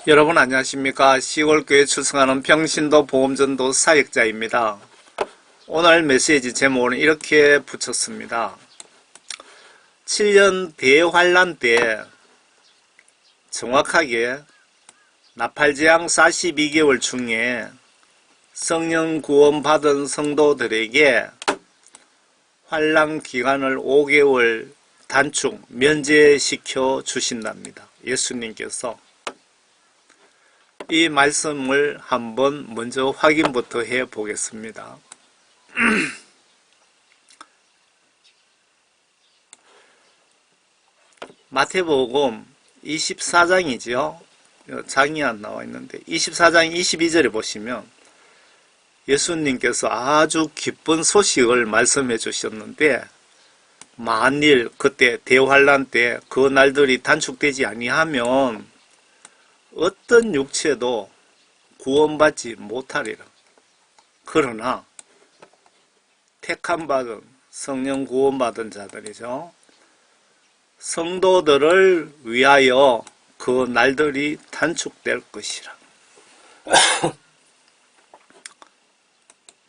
여러분 안녕하십니까. 시골교회 출석하는 평신도 보험전도 사역자입니다. 오늘 메시지 제목은 이렇게 붙였습니다. 7년 대환란 때 정확하게 나팔재앙 42개월 중에 성령 구원 받은 성도들에게 환란 기간을 5개월 단축 면제시켜 주신답니다. 예수님께서. 이 말씀을 한번 먼저 확인부터 해 보겠습니다. 마태복음 24장이지요. 장이 안 나와 있는데 24장 22절에 보시면 예수님께서 아주 기쁜 소식을 말씀해 주셨는데, 만일 그때 대환란 때 그 날들이 단축되지 아니하면 어떤 육체도 구원받지 못하리라. 그러나 택함받은 성령 구원받은 자들이죠. 성도들을 위하여 그 날들이 단축될 것이라.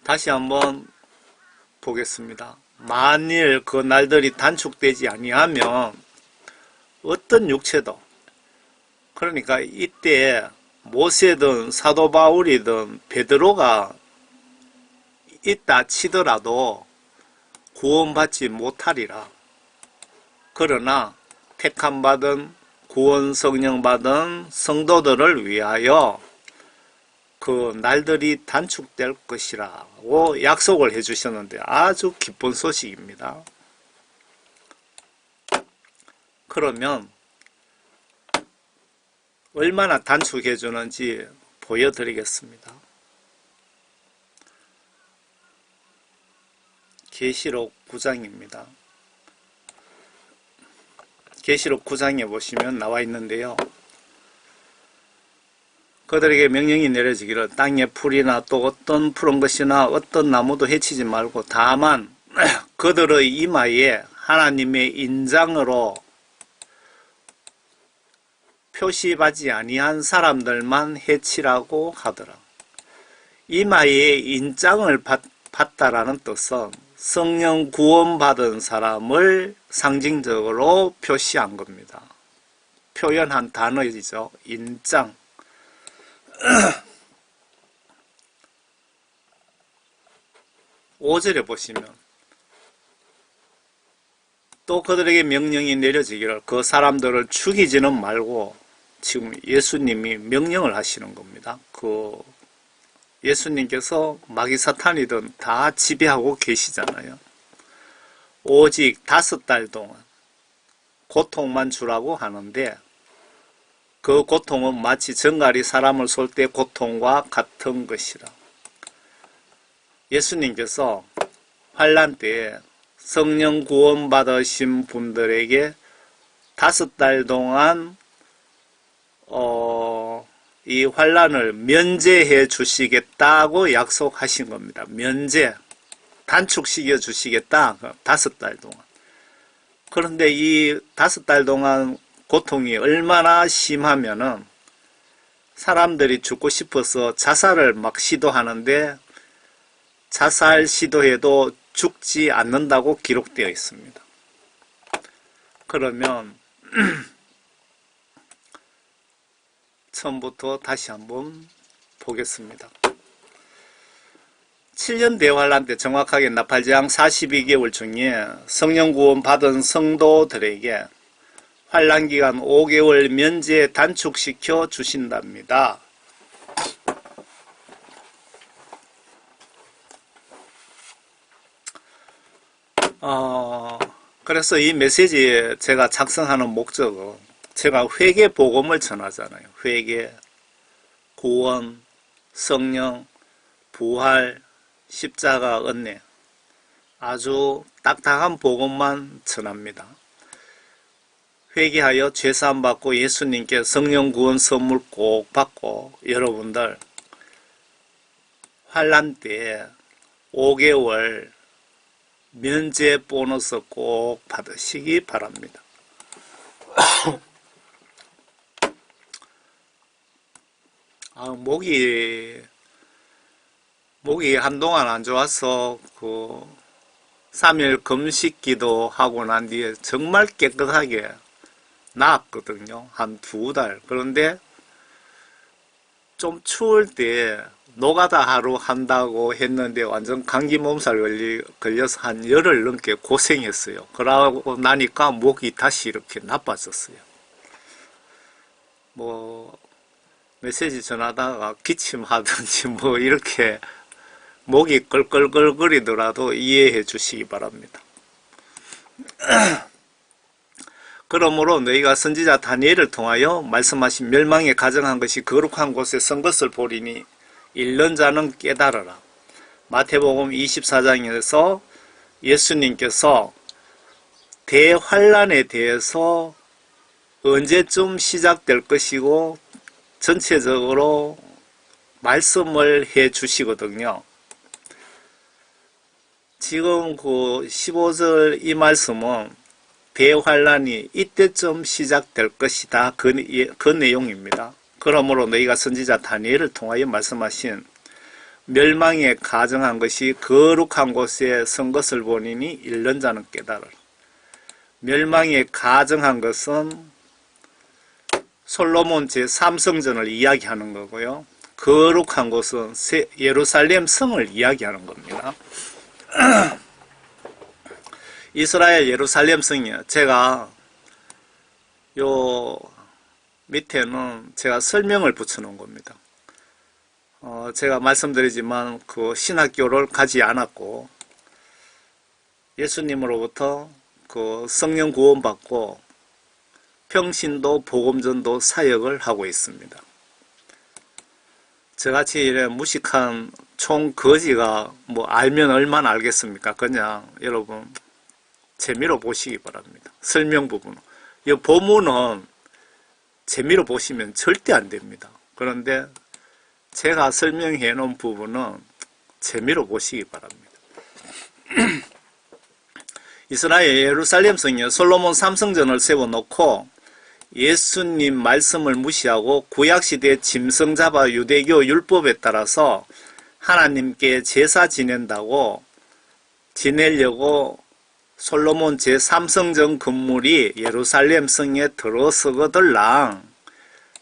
다시 한번 보겠습니다. 만일 그 날들이 단축되지 아니하면 어떤 육체도, 그러니까 이때 모세든 사도 바울이든 베드로가 있다 치더라도 구원받지 못하리라. 그러나 택함받은 구원 성령 받은 성도들을 위하여 그 날들이 단축될 것이라고 약속을 해주셨는데 아주 기쁜 소식입니다. 그러면 얼마나 단축해 주는지 보여드리겠습니다. 계시록 9장입니다. 계시록 9장에 보시면 나와 있는데요. 그들에게 명령이 내려지기를 땅의 풀이나 또 어떤 푸른 것이나 어떤 나무도 해치지 말고 다만 그들의 이마에 하나님의 인장으로 표시받지 아니한 사람들만 해치라고 하더라. 이마에 인장을 받다라는 뜻은 성령 구원받은 사람을 상징적으로 표시한 겁니다. 표현한 단어이죠. 인장. 5절에 보시면 또 그들에게 명령이 내려지기를 그 사람들을 죽이지는 말고, 지금 예수님이 명령을 하시는 겁니다. 예수님께서 마귀 사탄이든 다 지배하고 계시잖아요. 오직 5달 동안 고통만 주라고 하는데, 그 고통은 마치 정갈이 사람을 쏠 때 고통과 같은 것이라. 예수님께서 환란 때에 성령 구원 받으신 분들에게 5달 동안 이 환란을 면제해 주시겠다고 약속하신 겁니다. 면제, 단축시켜 주시겠다. 5달 동안. 그런데 이 5달 동안 고통이 얼마나 심하면은 사람들이 죽고 싶어서 자살을 막 시도하는데, 자살 시도해도 죽지 않는다고 기록되어 있습니다. 그러면 처음부터 다시 한번 보겠습니다. 7년 대환란 때 정확하게 나팔재앙 42개월 중에 성령 구원 받은 성도들에게 환란 기간 5개월 면제 단축시켜 주신답니다. 그래서 이 메시지 제가 작성하는 목적은, 제가 회개 복음을 전하잖아요. 회개, 구원, 성령, 부활, 십자가, 은혜. 아주 딱딱한 복음만 전합니다. 회개하여 죄사함 받고 예수님께 성령 구원 선물 꼭 받고, 여러분들 환란 때 5개월 면제 보너스 꼭 받으시기 바랍니다. 목이 한동안 안 좋아서 3일 금식기도 하고 난 뒤에 정말 깨끗하게 나았거든요. 한 2달. 그런데 좀 추울 때 노가다 하루 한다고 했는데 완전 감기 몸살 걸려서 한 열흘 넘게 고생했어요. 그러고 나니까 목이 다시 이렇게 나빠졌어요. 메시지 전하다가 기침하든지 이렇게 목이 끌끌끌거리더라도 이해해 주시기 바랍니다. 그러므로 너희가 선지자 다니엘을 통하여 말씀하신 멸망에 가정한 것이 거룩한 곳에 선 것을 보리니 읽는 자는 깨달으라. 마태복음 24장에서 예수님께서 대환란에 대해서 언제쯤 시작될 것이고 전체적으로 말씀을 해 주시거든요. 지금 15절 이 말씀은 대환란이 이때쯤 시작될 것이다. 그 내용입니다. 그러므로 너희가 선지자 다니엘을 통하여 말씀하신 멸망에 가정한 것이 거룩한 곳에 선 것을 보니니 읽는 자는 깨달으라. 멸망에 가정한 것은 솔로몬 제3성전을 이야기하는 거고요. 거룩한 곳은 예루살렘 성을 이야기하는 겁니다. 이스라엘 예루살렘 성이요. 제가 요 밑에는 제가 설명을 붙여놓은 겁니다. 제가 말씀드리지만 신학교를 가지 않았고 예수님으로부터 성령 구원받고 평신도 복음전도 사역을 하고 있습니다. 저같이 이래 무식한 총거지가 알면 얼마나 알겠습니까? 그냥 여러분 재미로 보시기 바랍니다. 설명 부분은. 이 본문은 재미로 보시면 절대 안 됩니다. 그런데 제가 설명해 놓은 부분은 재미로 보시기 바랍니다. 이스라엘 예루살렘 성에 솔로몬 3성전을 세워놓고 예수님 말씀을 무시하고 구약시대 짐승 잡아 유대교 율법에 따라서 하나님께 제사 지내려고 솔로몬 제3성전 건물이 예루살렘 성에 들어서거들랑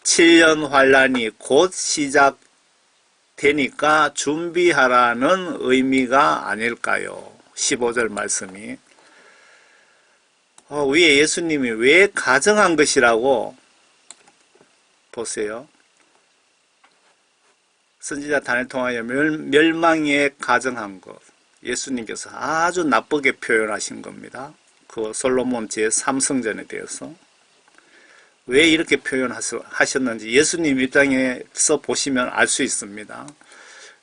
7년 환란이 곧 시작되니까 준비하라는 의미가 아닐까요? 15절 말씀이. 위에 예수님이 왜 가정한 것이라고 보세요. 선지자 다니엘 통하여 멸망에 가정한 것. 예수님께서 아주 나쁘게 표현하신 겁니다. 솔로몬 제3성전에 대해서. 왜 이렇게 표현하셨는지 예수님 입장에서 보시면 알 수 있습니다.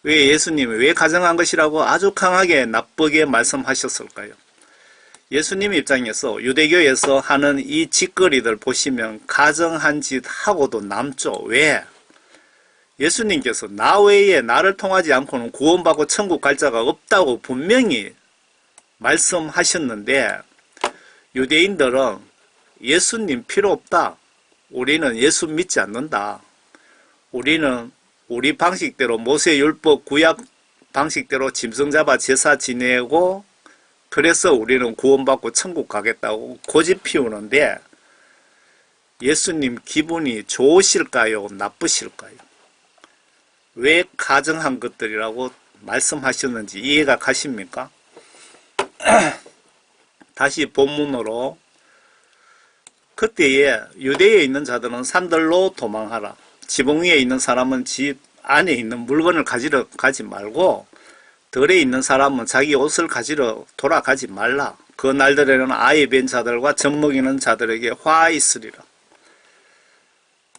왜 예수님이 왜 가정한 것이라고 아주 강하게 나쁘게 말씀하셨을까요? 예수님 입장에서 유대교에서 하는 이 짓거리들 보시면 가정한 짓 하고도 남죠. 왜? 예수님께서 나 외에 나를 통하지 않고는 구원받고 천국 갈 자가 없다고 분명히 말씀하셨는데 유대인들은 예수님 필요 없다. 우리는 예수 믿지 않는다. 우리는 우리 방식대로 모세율법 구약 방식대로 짐승 잡아 제사 지내고 그래서 우리는 구원받고 천국 가겠다고 고집 피우는데 예수님 기분이 좋으실까요? 나쁘실까요? 왜 가정한 것들이라고 말씀하셨는지 이해가 가십니까? 다시 본문으로 그때에 유대에 있는 자들은 산들로 도망하라. 지붕 위에 있는 사람은 집 안에 있는 물건을 가지러 가지 말고 들에 있는 사람은 자기 옷을 가지러 돌아가지 말라. 그 날들에는 아이 뵌 자들과 젖먹이는 자들에게 화 있으리라.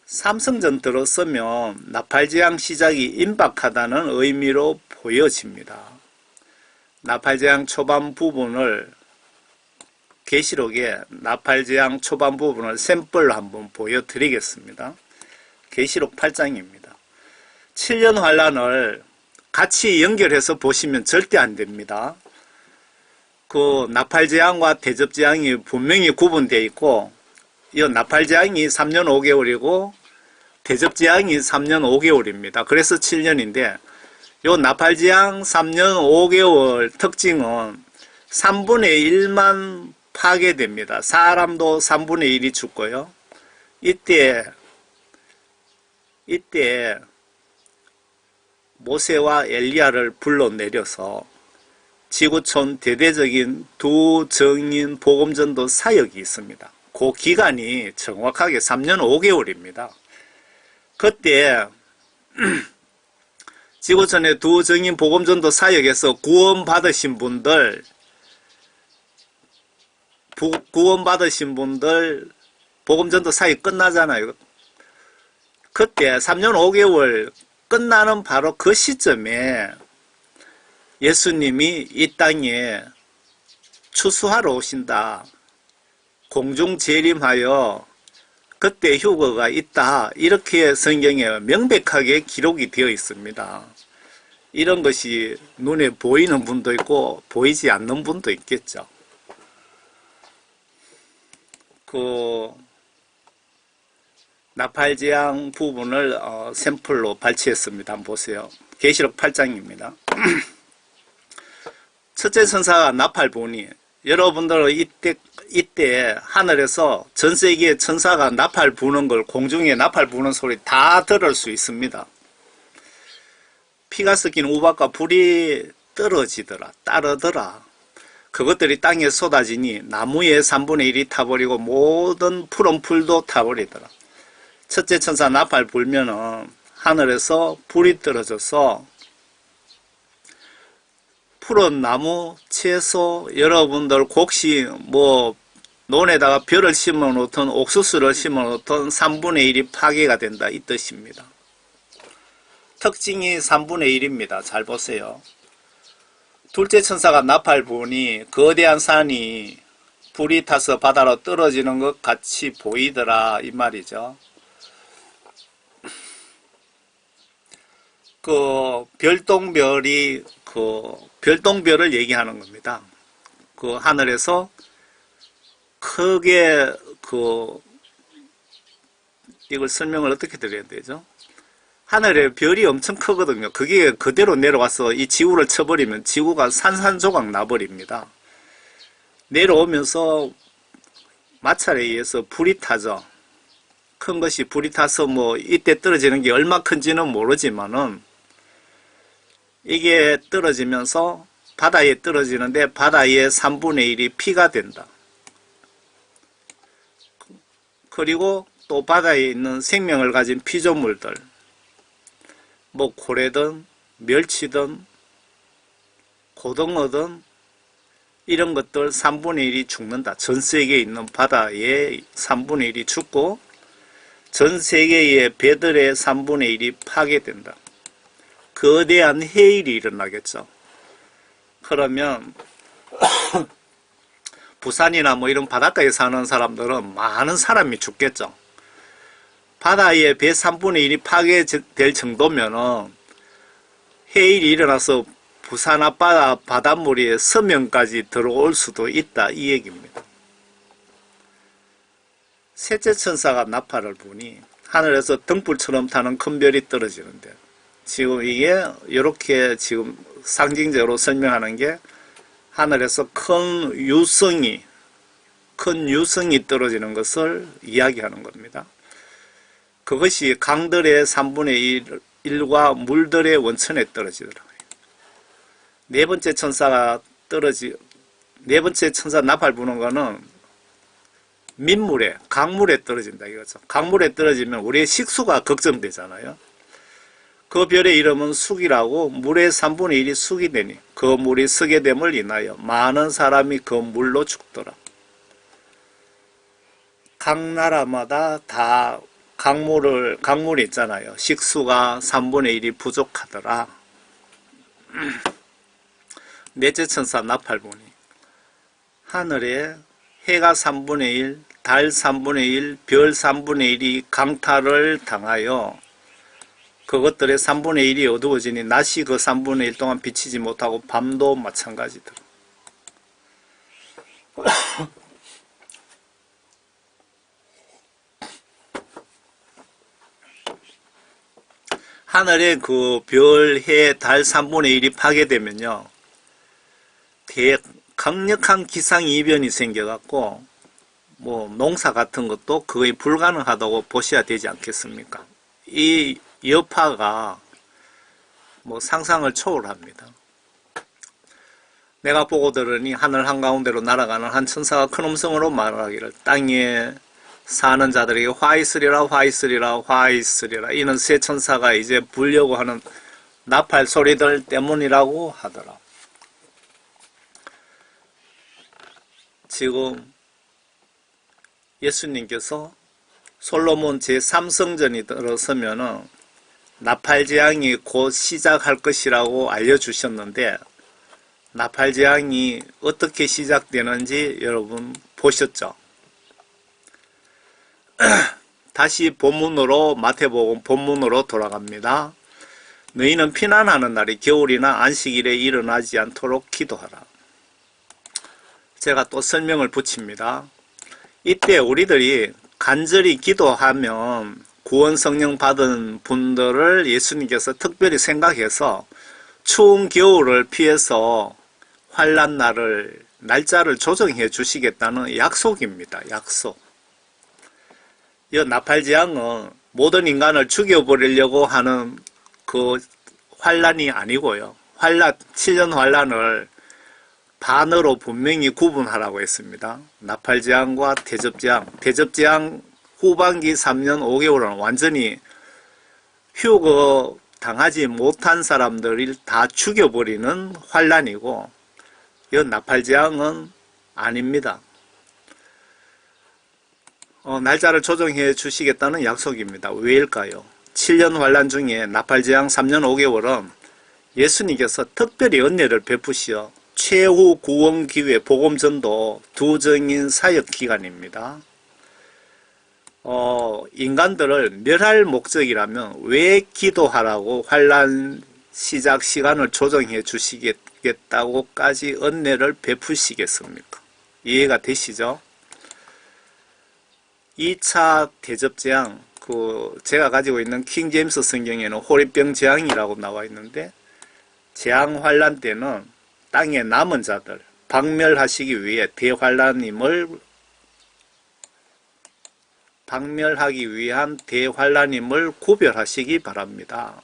삼성전 들었으면 나팔재앙 시작이 임박하다는 의미로 보여집니다. 나팔재앙 초반 부분을 계시록에 나팔재앙 초반 부분을 샘플로 한번 보여드리겠습니다. 계시록 8장입니다. 7년 환란을 같이 연결해서 보시면 절대 안 됩니다. 나팔재앙과 대접재앙이 분명히 구분되어 있고 이 나팔재앙이 3년 5개월이고 대접지향이 3년 5개월입니다. 그래서 7년인데 요 나팔지향 3년 5개월 특징은 3분의 1만 파괴됩니다. 사람도 3분의 1이 죽고요. 이때 모세와 엘리야를 불러내려서 지구촌 대대적인 두 정인 복음전도 사역이 있습니다. 그 기간이 정확하게 3년 5개월입니다. 그때 지구촌의 두 정인 복음전도 사역에서 구원받으신 분들 복음전도 사역 끝나잖아요. 그때 3년 5개월 끝나는 바로 그 시점에 예수님이 이 땅에 추수하러 오신다. 공중 재림하여 그때 휴거가 있다. 이렇게 성경에 명백하게 기록이 되어 있습니다. 이런 것이 눈에 보이는 분도 있고 보이지 않는 분도 있겠죠. 그 나팔지향 부분을 샘플로 발췌했습니다. 한번 보세요. 계시록 8장입니다. 첫째 천사가 나팔 부니 여러분들은 이때 하늘에서 전 세계의 천사가 나팔 부는 걸 공중에 나팔 부는 소리 다 들을 수 있습니다. 피가 섞인 우박과 불이 떨어지더라, 따르더라. 그것들이 땅에 쏟아지니 나무의 3분의 1이 타버리고 모든 푸른 풀도 타버리더라. 첫째 천사 나팔 불면은 하늘에서 불이 떨어져서 푸른 나무, 채소, 여러분들 곡식, 논에다가 벼를 심어 놓던 옥수수를 심어 놓던 3분의 1이 파괴가 된다. 이 뜻입니다. 특징이 3분의 1입니다. 잘 보세요. 둘째 천사가 나팔 부으니 거대한 산이 불이 타서 바다로 떨어지는 것 같이 보이더라. 이 말이죠. 별똥별을 얘기하는 겁니다. 그 하늘에서 크게 이걸 설명을 어떻게 드려야 되죠? 하늘에 별이 엄청 크거든요. 그게 그대로 내려와서 이 지구를 쳐버리면 지구가 산산조각 나버립니다. 내려오면서 마찰에 의해서 불이 타죠. 큰 것이 불이 타서 이때 떨어지는 게 얼마 큰지는 모르지만은 이게 떨어지면서 바다에 떨어지는데 바다의 3분의 1이 피가 된다. 그리고 또 바다에 있는 생명을 가진 피조물들, 고래든 멸치든 고등어든 이런 것들 3분의 1이 죽는다. 전 세계에 있는 바다의 3분의 1이 죽고 전 세계의 배들의 3분의 1이 파괴된다. 거대한 해일이 일어나겠죠. 그러면 부산이나 이런 바닷가에 사는 사람들은 많은 사람이 죽겠죠. 바다의 배 3분의 1이 파괴될 정도면은 해일이 일어나서 부산 앞바다 바닷물이 서면까지 들어올 수도 있다. 이 얘기입니다. 셋째 천사가 나팔을 부니 하늘에서 등불처럼 타는 큰 별이 떨어지는데 지금 이게 이렇게 지금 상징적으로 설명하는 게 하늘에서 큰 유성이 떨어지는 것을 이야기하는 겁니다. 그것이 강들의 3분의 1과 물들의 원천에 떨어지더라고요. 네 번째 천사 나팔 부는 거는 민물에, 강물에 떨어진다 이거죠. 강물에 떨어지면 우리의 식수가 걱정되잖아요. 그 별의 이름은 숙이라고 물의 3분의 1이 숙이 되니 그 물이 쓰게 됨을 인하여 많은 사람이 그 물로 죽더라. 각 나라마다 다 강물이 있잖아요. 식수가 3분의 1이 부족하더라. 넷째 천사 나팔 부니 하늘에 해가 3분의 1, 달 3분의 1, 별 3분의 1이 강탈을 당하여 그것들의 3분의 1이 어두워지니 낮이 그 3분의 1 동안 비치지 못하고 밤도 마찬가지더라. 하늘에 그 별, 해, 달 3분의 1이 파괴되면요. 강력한 기상이변이 생겨갖고, 농사 같은 것도 거의 불가능하다고 보셔야 되지 않겠습니까? 이 여파가 상상을 초월합니다. 내가 보고 들으니 하늘 한가운데로 날아가는 한 천사가 큰 음성으로 말하기를 땅에 사는 자들에게 화 있으리라 화 있으리라 화 있으리라. 이는 새 천사가 이제 불려고 하는 나팔 소리들 때문이라고 하더라. 지금 예수님께서 솔로몬 제3성전이 들어서면은 나팔재앙이 곧 시작할 것이라고 알려주셨는데, 나팔재앙이 어떻게 시작되는지 여러분 보셨죠? 다시 본문으로, 마태복음 본문으로 돌아갑니다. 너희는 피난하는 날이 겨울이나 안식일에 일어나지 않도록 기도하라. 제가 또 설명을 붙입니다. 이때 우리들이 간절히 기도하면 구원 성령 받은 분들을 예수님께서 특별히 생각해서 추운 겨울을 피해서 환난 날짜를 조정해 주시겠다는 약속입니다. 약속. 이 나팔재앙은 모든 인간을 죽여버리려고 하는 그 환난이 아니고요. 7년 환난을 반으로 분명히 구분하라고 했습니다. 나팔재앙과 대접재앙. 대접재앙 후반기 3년 5개월은 완전히 휴거 당하지 못한 사람들을 다 죽여버리는 환난이고, 이 나팔재앙은 아닙니다. 날짜를 조정해 주시겠다는 약속입니다. 왜일까요? 7년 환난 중에 나팔재앙 3년 5개월은 예수님께서 특별히 은혜를 베푸시어 최후 구원 기회 복음전도 두정인 사역 기간입니다. 인간들을 멸할 목적이라면 왜 기도하라고 환난 시작 시간을 조정해 주시겠다고까지 은혜를 베푸시겠습니까? 이해가 되시죠? 2차 대접재앙, 제가 가지고 있는 킹 제임스 성경에는 호리병 재앙이라고 나와 있는데, 재앙 환난 때는 땅에 남은 자들 박멸하시기 위해 박멸하기 위한 대환난임을 구별하시기 바랍니다.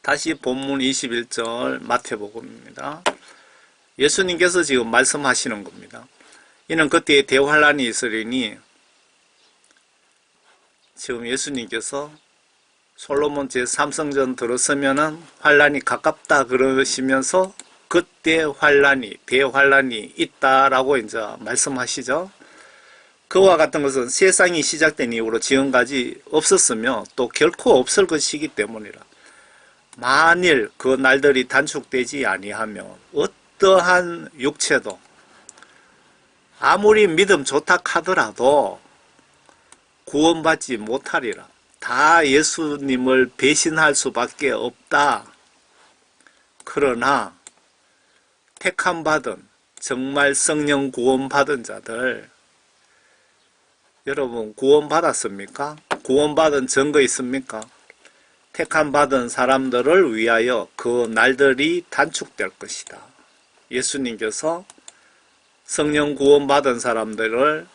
다시 본문 21절 마태복음입니다. 예수님께서 지금 말씀하시는 겁니다. 이는 그때에 대환난이 있으리니, 지금 예수님께서 솔로몬 제3성전 들어서면은 환난이 가깝다 그러시면서 그때 대환난이 있다라고 이제 말씀하시죠. 그와 같은 것은 세상이 시작된 이후로 지금까지 없었으며 또 결코 없을 것이기 때문이라. 만일 그 날들이 단축되지 아니하면 어떠한 육체도 아무리 믿음 좋다 하더라도 구원받지 못하리라. 다 예수님을 배신할 수밖에 없다. 그러나 택함받은 정말 성령 구원받은 자들, 여러분 구원받았습니까? 구원받은 증거 있습니까? 택함받은 사람들을 위하여 그 날들이 단축될 것이다. 예수님께서 성령 구원받은 사람들을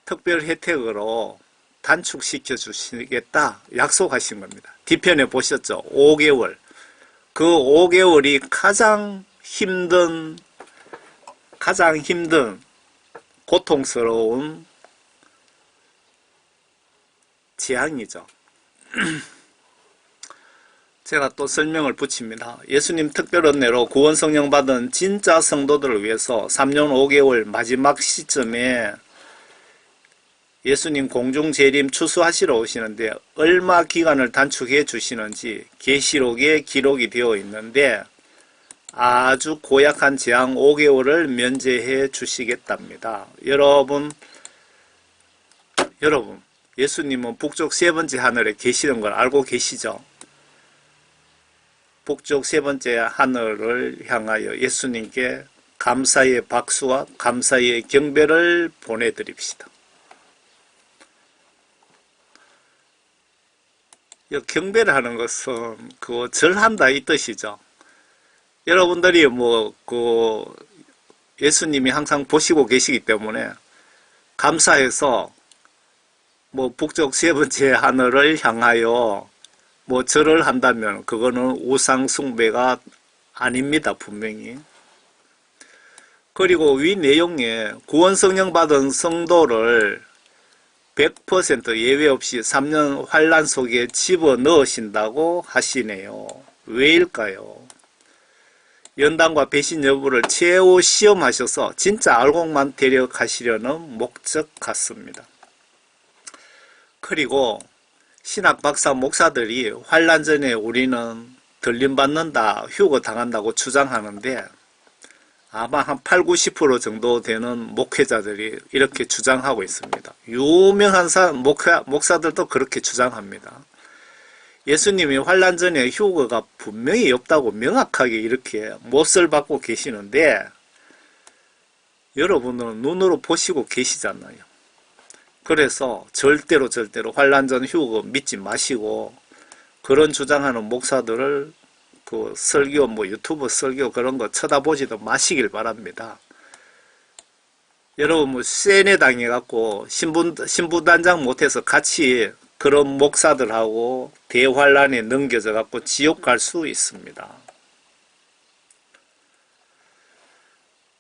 특별 혜택으로 단축시켜 주시겠다 약속하신 겁니다. 뒤편에 보셨죠? 5개월. 그 5개월이 가장 힘든 고통스러운 재앙이죠. 제가 또 설명을 붙입니다. 예수님 특별 은혜로 구원 성령 받은 진짜 성도들을 위해서 3년 5개월 마지막 시점에 예수님 공중 재림 추수하시러 오시는데 얼마 기간을 단축해 주시는지 계시록에 기록이 되어 있는데, 아주 고약한 재앙 5개월을 면제해 주시겠답니다. 여러분, 예수님은 북쪽 세 번째 하늘에 계시는 걸 알고 계시죠? 북쪽 세 번째 하늘을 향하여 예수님께 감사의 박수와 감사의 경배를 보내드립시다. 경배를 하는 것은 그 절한다 이 뜻이죠. 여러분들이 예수님이 항상 보시고 계시기 때문에 감사해서 북쪽 세 번째 하늘을 향하여 절을 한다면 그거는 우상 숭배가 아닙니다, 분명히. 그리고 위 내용에 구원 성령 받은 성도를 100% 예외 없이 3년 환란 속에 집어넣으신다고 하시네요. 왜일까요? 연단과 배신 여부를 최후 시험하셔서 진짜 알곡만 데려가시려는 목적 같습니다. 그리고 신학 박사 목사들이 환란 전에 우리는 들림받는다, 휴거 당한다고 주장하는데 아마 한 8, 90% 정도 되는 목회자들이 이렇게 주장하고 있습니다. 유명한 목사들도 그렇게 주장합니다. 예수님이 환란 전에 휴거가 분명히 없다고 명확하게 이렇게 못을 받고 계시는데 여러분은 눈으로 보시고 계시잖아요. 그래서 절대로 환란 전 휴거 믿지 마시고 그런 주장하는 목사들을 설교 유튜브 설교 그런 거 쳐다보지도 마시길 바랍니다. 여러분 세뇌 당해갖고 신부단장 못해서 같이 그런 목사들하고 대환란에 넘겨져갖고 지옥 갈 수 있습니다.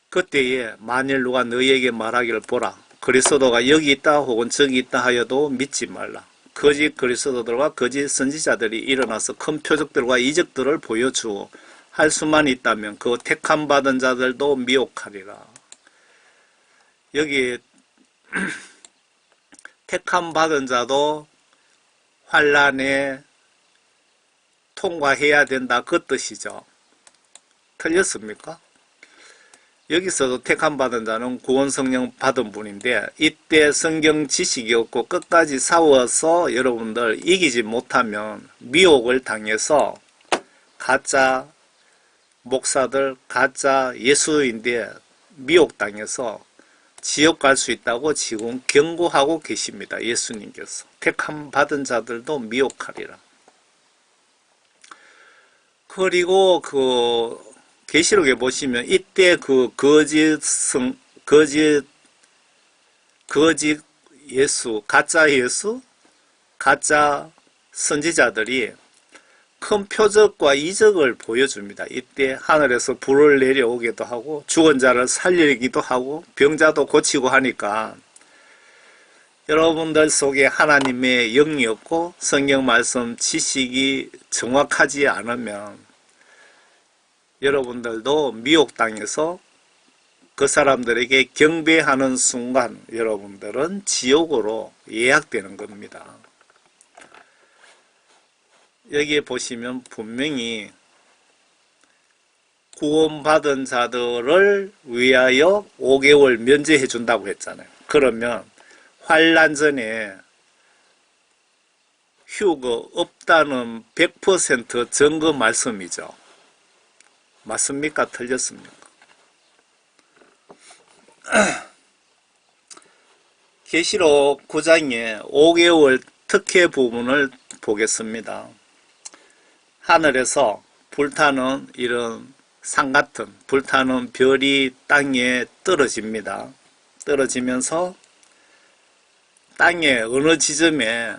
그때에 만일 누가 너희에게 말하기를 보라 그리스도가 여기 있다 혹은 저기 있다 하여도 믿지 말라. 거짓 그리스도들과 거짓 선지자들이 일어나서 큰 표적들과 이적들을 보여주어 할 수만 있다면 그 택함 받은 자들도 미혹하리라. 여기 택함 받은 자도 환란에 통과해야 된다 그 뜻이죠. 틀렸습니까? 여기서도 택함 받은 자는 구원 성령 받은 분인데 이때 성경 지식이 없고 끝까지 싸워서 여러분들 이기지 못하면 미혹을 당해서 가짜 목사들 가짜 예수인데 미혹당해서 지옥 갈 수 있다고 지금 경고하고 계십니다. 예수님께서 택함 받은 자들도 미혹하리라. 그리고 계시록에 보시면 이때 거짓 예수, 가짜 선지자들이 큰 표적과 이적을 보여줍니다. 이때 하늘에서 불을 내려오기도 하고 죽은 자를 살리기도 하고 병자도 고치고 하니까 여러분들 속에 하나님의 영이 없고 성경 말씀 지식이 정확하지 않으면 여러분들도 미혹당해서 그 사람들에게 경배하는 순간 여러분들은 지옥으로 예약되는 겁니다. 여기에 보시면 분명히 구원받은 자들을 위하여 5개월 면제해 준다고 했잖아요. 그러면 환란 전에 휴거 없다는 100% 증거 말씀이죠. 맞습니까? 틀렸습니까? 계시록 9장의 5개월 특혜 부분을 보겠습니다. 하늘에서 불타는 이런 산 같은 불타는 별이 땅에 떨어집니다. 떨어지면서 땅의 어느 지점에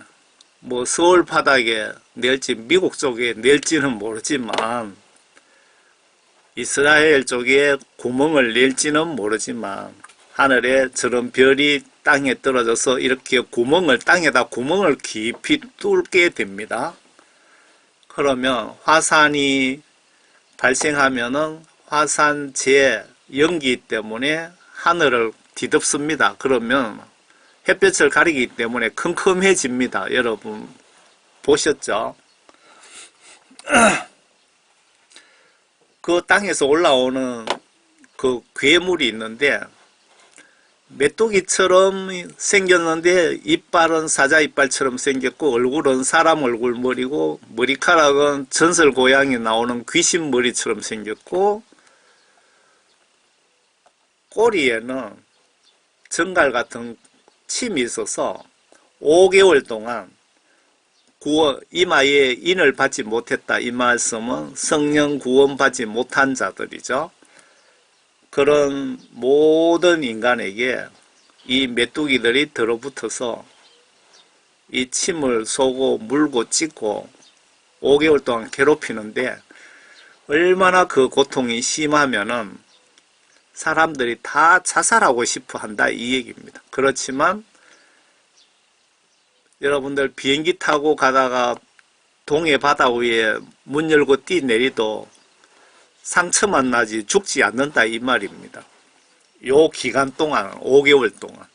서울 바닥에 낼지 미국 쪽에 낼지는 모르지만 이스라엘 쪽에 구멍을 낼지는 모르지만 하늘에 저런 별이 땅에 떨어져서 이렇게 땅에다 구멍을 깊이 뚫게 됩니다. 그러면 화산이 발생하면은 화산재 연기 때문에 하늘을 뒤덮습니다. 그러면 햇볕을 가리기 때문에 컴컴해집니다. 여러분 보셨죠? 그 땅에서 올라오는 그 괴물이 있는데 메뚜기처럼 생겼는데 이빨은 사자 이빨처럼 생겼고 얼굴은 사람 얼굴 머리고 머리카락은 전설 고양이 나오는 귀신 머리처럼 생겼고 꼬리에는 정갈 같은 침이 있어서 5개월 동안 이마에 인을 받지 못했다. 이 말씀은 성령 구원받지 못한 자들이죠. 그런 모든 인간에게 이 메뚜기들이 들어붙어서 이 침을 쏘고 물고 찢고 5개월 동안 괴롭히는데 얼마나 그 고통이 심하면은 사람들이 다 자살하고 싶어 한다 이 얘기입니다. 그렇지만 여러분들 비행기 타고 가다가 동해 바다 위에 문 열고 뛰내리도 상처만 나지 죽지 않는다 이 말입니다. 요 기간 동안 5개월 동안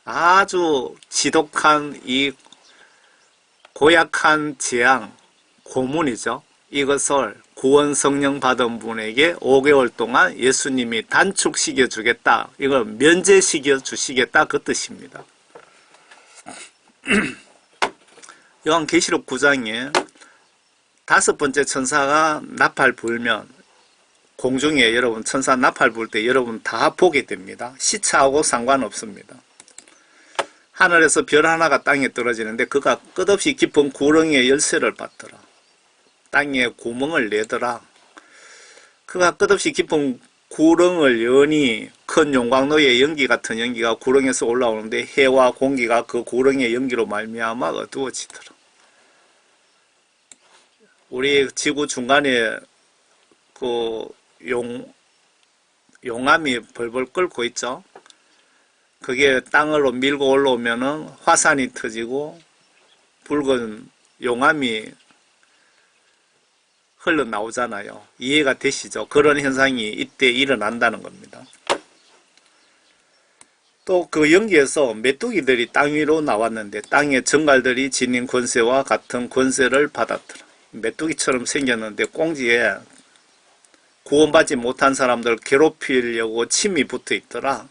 아주 지독한 이 고약한 재앙 고문이죠. 이것을 구원 성령 받은 분에게 5개월 동안 예수님이 단축시켜 주겠다. 이걸 면제시켜 주시겠다 그 뜻입니다. 요한계시록 9장에 5번째 천사가 나팔 불면 공중에 여러분 천사 나팔 불 때 여러분 다 보게 됩니다. 시차하고 상관없습니다. 하늘에서 별 하나가 땅에 떨어지는데 그가 끝없이 깊은 구렁이의 열쇠를 받더라. 땅에 구멍을 내더라. 그가 끝없이 깊은 구렁을 여니 큰 용광로의 연기 같은 연기가 구렁에서 올라오는데 해와 공기가 그 구렁의 연기로 말미암아 어두워지더라. 우리 지구 중간에 그 용암이 벌벌 끓고 있죠. 그게 땅으로 밀고 올라오면은 화산이 터지고 붉은 용암이 흘러나오잖아요. 이해가 되시죠? 그런 현상이 이때 일어난다는 겁니다. 또 그 연기에서 메뚜기들이 땅 위로 나왔는데 땅의 정갈들이 지닌 권세와 같은 권세를 받았더라. 메뚜기처럼 생겼는데 꽁지에 구원받지 못한 사람들 괴롭히려고 침이 붙어 있더라.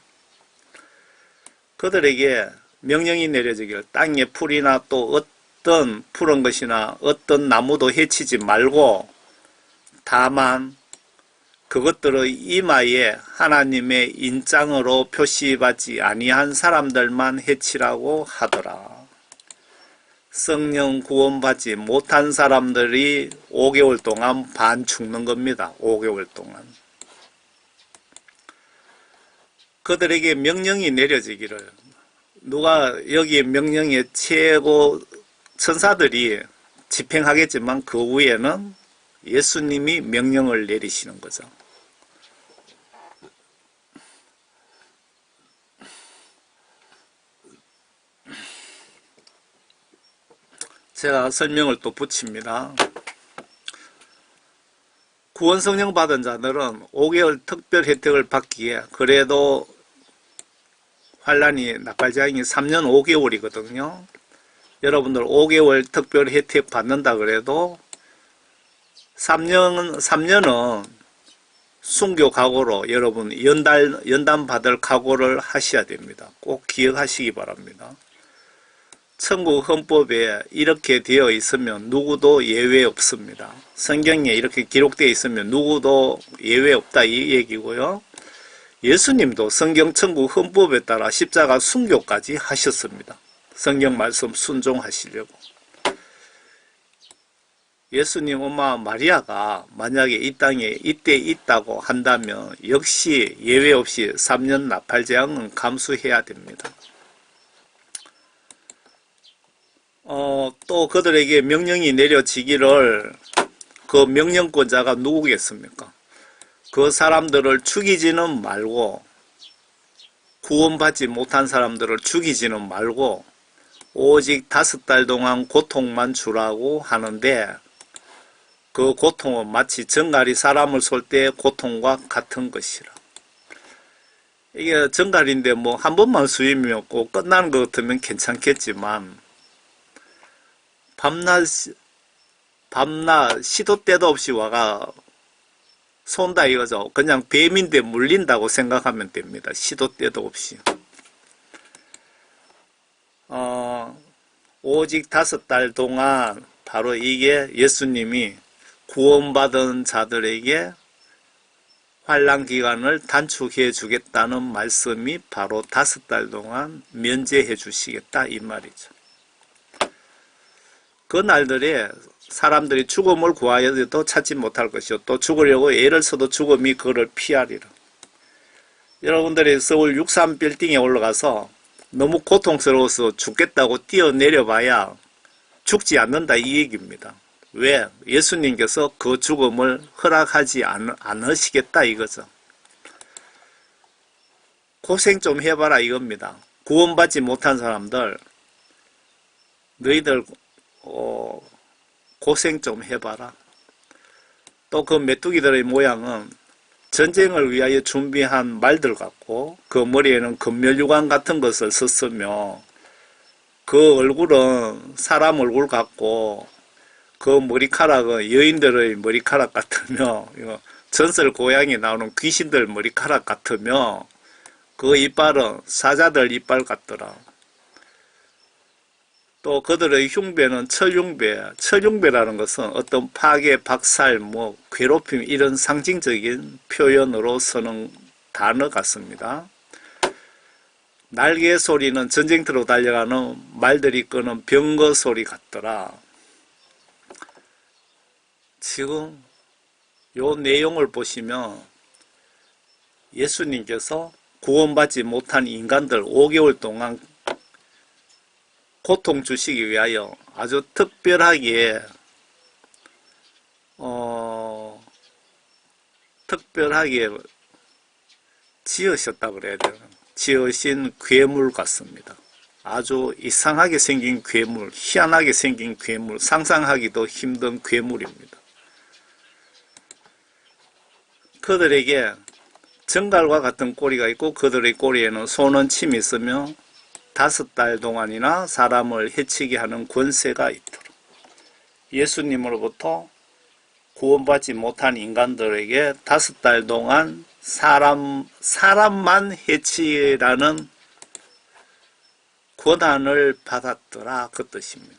그들에게 명령이 내려지길 땅에 풀이나 또 어떤 푸른 것이나 어떤 나무도 해치지 말고 다만 그것들의 이마에 하나님의 인장으로 표시받지 아니한 사람들만 해치라고 하더라. 성령 구원받지 못한 사람들이 5개월 동안 반 죽는 겁니다. 5개월 동안. 그들에게 명령이 내려지기를 누가 여기 명령의 최고 천사들이 집행하겠지만 그 위에는 예수님이 명령을 내리시는 거죠. 제가 설명을 또 붙입니다. 구원성령 받은 자들은 5개월 특별 혜택을 받기에 그래도 환란이 나팔재앙이 3년 5개월이거든요. 여러분들 5개월 특별 혜택 받는다 그래도 3년은 순교 각오로 여러분 연단 받을 각오를 하셔야 됩니다. 꼭 기억하시기 바랍니다. 천국 헌법에 이렇게 되어 있으면 누구도 예외 없습니다. 성경에 이렇게 기록되어 있으면 누구도 예외 없다 이 얘기고요. 예수님도 성경 천국 헌법에 따라 십자가 순교까지 하셨습니다. 성경 말씀 순종하시려고. 예수님 엄마 마리아가 만약에 이 땅에 이때 있다고 한다면 역시 예외 없이 3년 나팔재앙은 감수해야 됩니다. 또 그들에게 명령이 내려지기를 그 명령권자가 누구겠습니까? 그 사람들을 죽이지는 말고 구원받지 못한 사람들을 죽이지는 말고 오직 5달 동안 고통만 주라고 하는데 그 고통은 마치 정갈이 사람을 쏠 때 고통과 같은 것이라. 이게 정갈인데 뭐 한 번만 수임이었고 끝나는 것 같으면 괜찮겠지만 밤낮 시도 때도 없이 와가 쏜다 이거죠. 그냥 뱀인데 물린다고 생각하면 됩니다. 시도 때도 없이. 오직 5달 동안 바로 이게 예수님이 구원받은 자들에게 환난 기간을 단축해 주겠다는 말씀이 바로 5달 동안 면제해 주시겠다 이 말이죠. 그 날들에 사람들이 죽음을 구하여도 찾지 못할 것이요 또 죽으려고 애를 써도 죽음이 그를 피하리라. 여러분들이 서울 63 빌딩에 올라가서 너무 고통스러워서 죽겠다고 뛰어내려 봐야 죽지 않는다 이 얘기입니다. 왜? 예수님께서 그 죽음을 허락하지 않으시겠다 이거죠. 고생 좀 해봐라 이겁니다. 구원받지 못한 사람들 너희들 고생 좀 해봐라. 또 그 메뚜기들의 모양은 전쟁을 위하여 준비한 말들 같고 그 머리에는 금멸유관 같은 것을 썼으며 그 얼굴은 사람 얼굴 같고 그 머리카락은 여인들의 머리카락 같으며 전설 고향에 나오는 귀신들 머리카락 같으며 그 이빨은 사자들 이빨 같더라. 또 그들의 흉배는 철흉배, 철흉배라는 것은 어떤 파괴, 박살, 괴롭힘 이런 상징적인 표현으로 쓰는 단어 같습니다. 날개 소리는 전쟁터로 달려가는 말들이 끄는 병거 소리 같더라. 지금 요 내용을 보시면 예수님께서 구원받지 못한 인간들 5개월 동안 고통 주시기 위하여 아주 특별하게 지으셨다 그래야 되나? 지으신 괴물 같습니다. 아주 이상하게 생긴 괴물, 희한하게 생긴 괴물, 상상하기도 힘든 괴물입니다. 그들에게 정갈과 같은 꼬리가 있고 그들의 꼬리에는 소는 침이 있으며 5달 동안이나 사람을 해치게 하는 권세가 있도록 예수님으로부터 구원받지 못한 인간들에게 5달 동안 사람만 해치라는 권한을 받았더라 그 뜻입니다.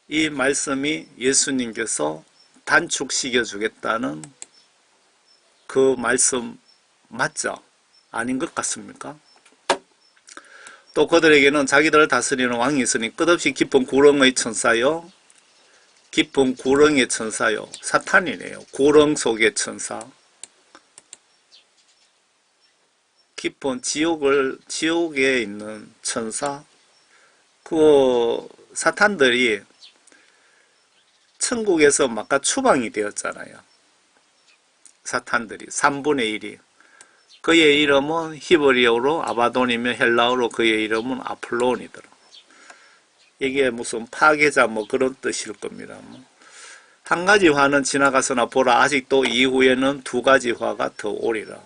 이 말씀이 예수님께서 단축시켜 주겠다는 그 말씀 맞죠? 아닌 것 같습니까? 또 그들에게는 자기들을 다스리는 왕이 있으니 끝없이 깊은 구렁의 천사요 깊은 구렁의 천사요 사탄이네요. 구렁 속의 천사 깊은 지옥에 있는 천사 그 사탄들이 천국에서 막가 추방이 되었잖아요. 사탄들이 3분의 1이 그의 이름은 히브리어로 아바돈이며 헬라어로 그의 이름은 아폴론이더라. 이게 무슨 파괴자 그런 뜻일 겁니다. 한 가지 화는 지나가서나 보라 아직도 이후에는 2가지 화가 더 오리라.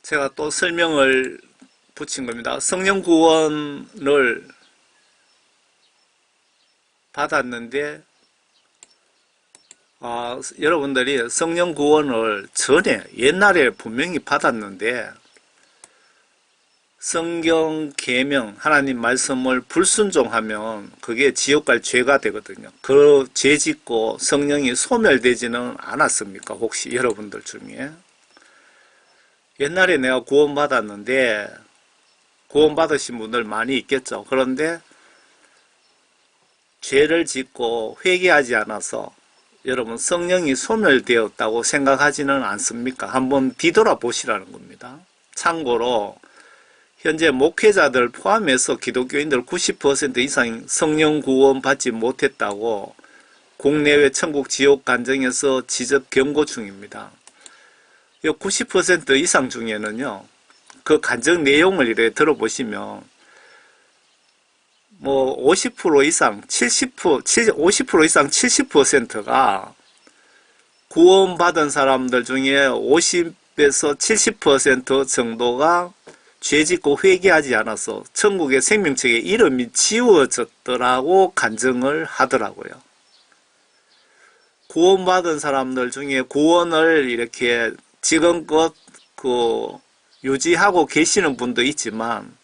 제가 또 설명을 붙인 겁니다. 성령 구원을 받았는데 여러분들이 성령 구원을 전에 옛날에 분명히 받았는데 성경 계명 하나님 말씀을 불순종하면 그게 지옥 갈 죄가 되거든요. 그 죄 짓고 성령이 소멸되지는 않았습니까? 혹시 여러분들 중에 옛날에 내가 구원받았는데 구원받으신 분들 많이 있겠죠. 그런데 죄를 짓고 회개하지 않아서 여러분 성령이 소멸되었다고 생각하지는 않습니까? 한번 뒤돌아보시라는 겁니다. 참고로 현재 목회자들 포함해서 기독교인들 90% 이상 성령 구원 받지 못했다고 국내외 천국 지옥 간증에서 지적 경고 중입니다. 90% 이상 중에는요, 그 간증 내용을 이렇게 들어보시면 50% 이상, 50% 이상 70%가 구원받은 사람들 중에 50에서 70% 정도가 죄짓고 회개하지 않아서 천국의 생명책에 이름이 지워졌더라고 간증을 하더라고요. 구원받은 사람들 중에 구원을 이렇게 지금껏 유지하고 계시는 분도 있지만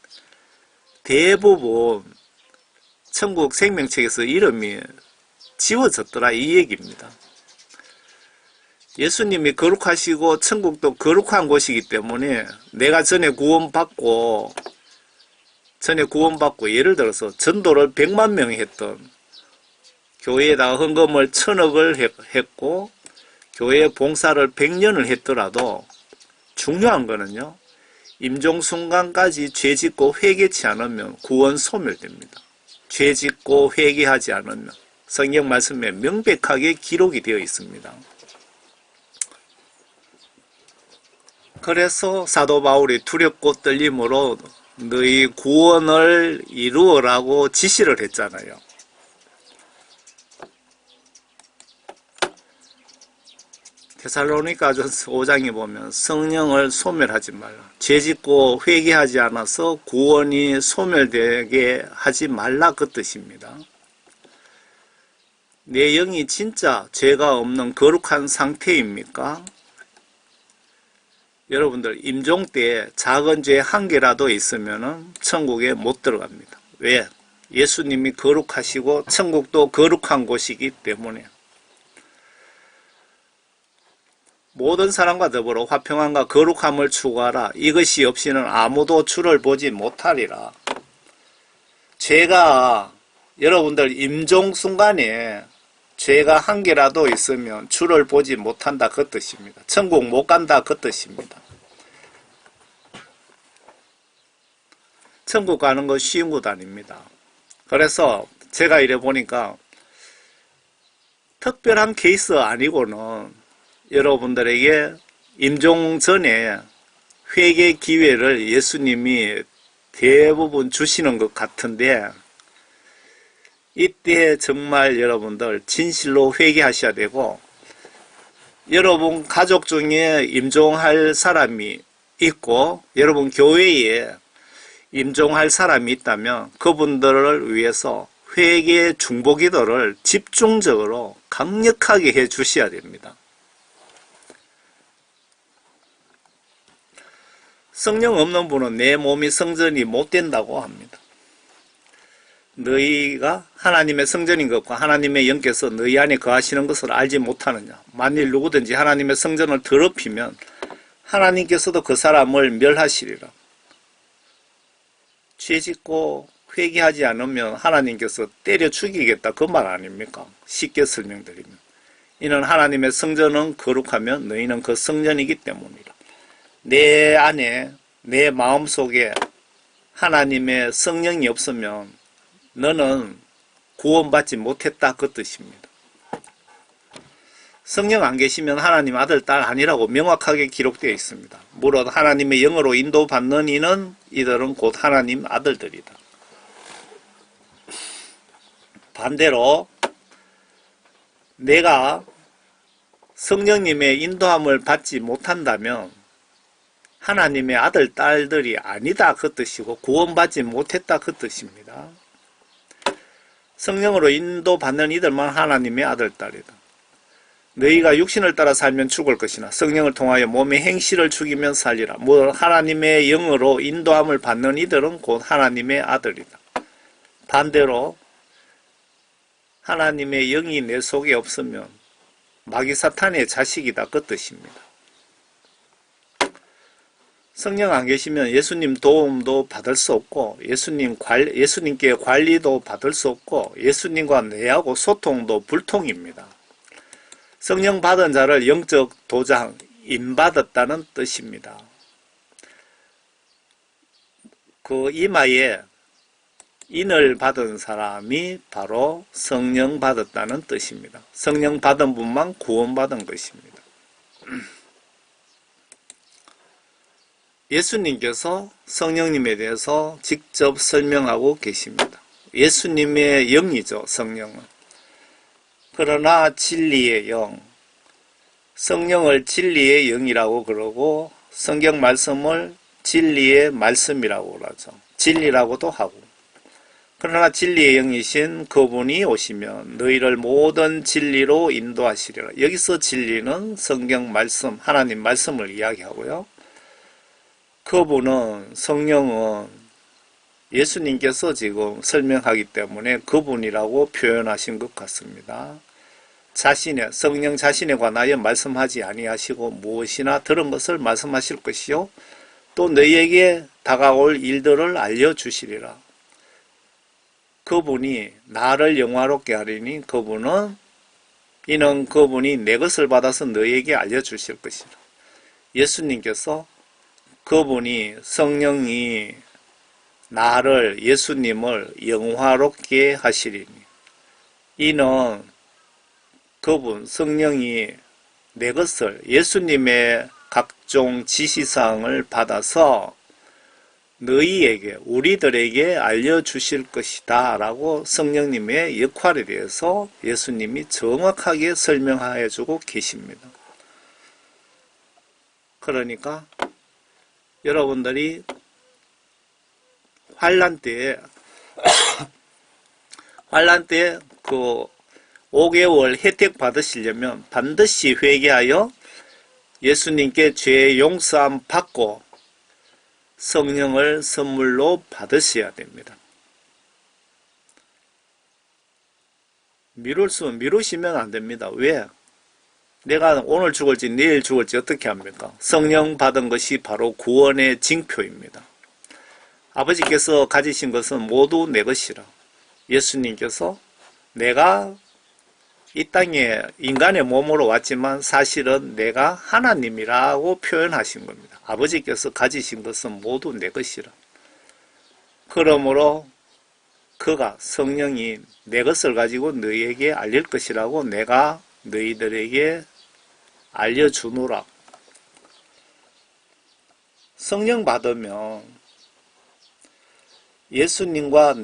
대부분 천국 생명책에서 이름이 지워졌더라 이 얘기입니다. 예수님이 거룩하시고 천국도 거룩한 곳이기 때문에 내가 전에 구원받고 전에 구원받고 예를 들어서 전도를 100만 명이 했던 교회에다가 헌금을 1000억을 했고 교회 봉사를 100년을 했더라도 중요한 거는요. 임종순간까지 죄짓고 회개치 않으면 구원 소멸됩니다. 죄짓고 회개하지 않으면 성경 말씀에 명백하게 기록이 되어 있습니다. 그래서 사도 바울이 두렵고 떨림으로 너희 구원을 이루어라고 지시를 했잖아요. 데살로니가전서 5장에 보면 성령을 소멸하지 말라. 죄짓고 회개하지 않아서 구원이 소멸되게 하지 말라 그 뜻입니다. 내 영이 진짜 죄가 없는 거룩한 상태입니까? 여러분들 임종 때 작은 죄 한 개라도 있으면 천국에 못 들어갑니다. 왜? 예수님이 거룩하시고 천국도 거룩한 곳이기 때문에. 모든 사람과 더불어 화평함과 거룩함을 추구하라. 이것이 없이는 아무도 주를 보지 못하리라. 죄가 여러분들 임종 순간에 죄가 한 개라도 있으면 주를 보지 못한다 그 뜻입니다. 천국 못 간다 그 뜻입니다. 천국 가는 거 쉬운 것 아닙니다. 그래서 제가 이래 보니까 특별한 케이스 아니고는 여러분들에게 임종 전에 회개 기회를 예수님이 대부분 주시는 것 같은데 이때 정말 여러분들 진실로 회개하셔야 되고 여러분 가족 중에 임종할 사람이 있고 여러분 교회에 임종할 사람이 있다면 그분들을 위해서 회개 중보기도를 집중적으로 강력하게 해 주셔야 됩니다. 성령 없는 분은 내 몸이 성전이 못 된다고 합니다. 너희가 하나님의 성전인 것과 하나님의 영께서 너희 안에 거하시는 것을 알지 못하느냐. 만일 누구든지 하나님의 성전을 더럽히면 하나님께서도 그 사람을 멸하시리라. 죄짓고 회개하지 않으면 하나님께서 때려 죽이겠다 그 말 아닙니까? 쉽게 설명드리면. 이는 하나님의 성전은 거룩하면 너희는 그 성전이기 때문이라. 내 안에 내 마음속에 하나님의 성령이 없으면 너는 구원받지 못했다 그 뜻입니다. 성령 안 계시면 하나님 아들 딸 아니라고 명확하게 기록되어 있습니다. 물론 하나님의 영으로 인도받는 이는 이들은 곧 하나님 아들들이다. 반대로 내가 성령님의 인도함을 받지 못한다면 하나님의 아들, 딸들이 아니다 그 뜻이고 구원받지 못했다 그 뜻입니다. 성령으로 인도받는 이들만 하나님의 아들, 딸이다. 너희가 육신을 따라 살면 죽을 것이나 성령을 통하여 몸의 행실을 죽이면 살리라. 뭐 하나님의 영으로 인도함을 받는 이들은 곧 하나님의 아들이다. 반대로 하나님의 영이 내 속에 없으면 마귀 사탄의 자식이다 그 뜻입니다. 성령 안 계시면 예수님 도움도 받을 수 없고 예수님께 관리도 받을 수 없고 예수님과 내하고 소통도 불통입니다. 성령 받은 자를 영적 도장, 인받았다는 뜻입니다. 그 이마에 인을 받은 사람이 바로 성령 받았다는 뜻입니다. 성령 받은 분만 구원받은 것입니다. 예수님께서 성령님에 대해서 직접 설명하고 계십니다. 예수님의 영이죠, 성령은. 그러나 진리의 영, 성령을 진리의 영이라고 그러고 성경 말씀을 진리의 말씀이라고 그러죠. 진리라고도 하고. 그러나 진리의 영이신 그분이 오시면 너희를 모든 진리로 인도하시리라. 여기서 진리는 성경 말씀, 하나님 말씀을 이야기하고요. 그분은 성령은 예수님께서 지금 설명하기 때문에 그분이라고 표현하신 것 같습니다. 성령 자신에 관하여 말씀하지 아니하시고 무엇이나 들은 것을 말씀하실 것이요 또 너희에게 다가올 일들을 알려주시리라. 그분이 나를 영화롭게 하리니 이는 그분이 내 것을 받아서 너희에게 알려주실 것이라. 예수님께서 그분이 성령이 나를 예수님을 영화롭게 하시리니 이는 그분 성령이 내 것을 예수님의 각종 지시사항을 받아서 너희에게 우리들에게 알려주실 것이다 라고 성령님의 역할에 대해서 예수님이 정확하게 설명해 주고 계십니다. 그러니까 여러분들이 환난 때에 그 5개월 혜택 받으시려면 반드시 회개하여 예수님께 죄 용서함 받고 성령을 선물로 받으셔야 됩니다. 미루시면 안 됩니다. 왜? 내가 오늘 죽을지 내일 죽을지 어떻게 합니까? 성령 받은 것이 바로 구원의 징표입니다. 아버지께서 가지신 것은 모두 내 것이라. 예수님께서 내가 이 땅에 인간의 몸으로 왔지만 사실은 내가 하나님이라고 표현하신 겁니다. 아버지께서 가지신 것은 모두 내 것이라. 그러므로 그가 성령이 내 것을 가지고 너희에게 알릴 것이라고 내가 너희들에게 알려주노라. 성령 받으면 예수님과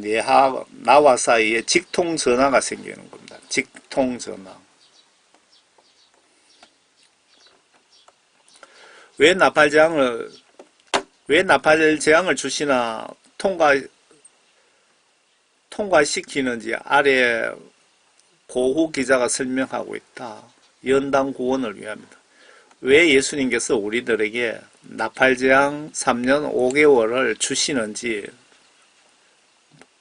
나와 사이에 직통전화가 생기는 겁니다. 직통전화. 왜 나팔재앙을 주시나 통과시키는지 아래 고후 기자가 설명하고 있다. 연단 구원을 위함이다. 왜 예수님께서 우리들에게 나팔재앙 3년 5개월을 주시는지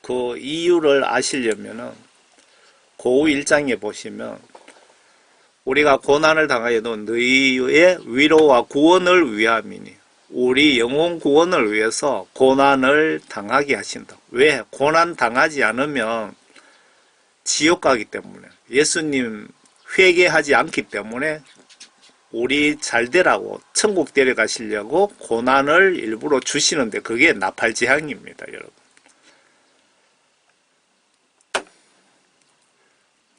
그 이유를 아시려면은 고우 1장에 보시면 우리가 고난을 당하여도 너희의 위로와 구원을 위함이니 우리 영혼 구원을 위해서 고난을 당하게 하신다. 왜? 고난 당하지 않으면 지옥 가기 때문에 예수님 회개하지 않기 때문에 우리 잘 되라고 천국 데려가시려고 고난을 일부러 주시는데 그게 나팔재앙입니다, 여러분.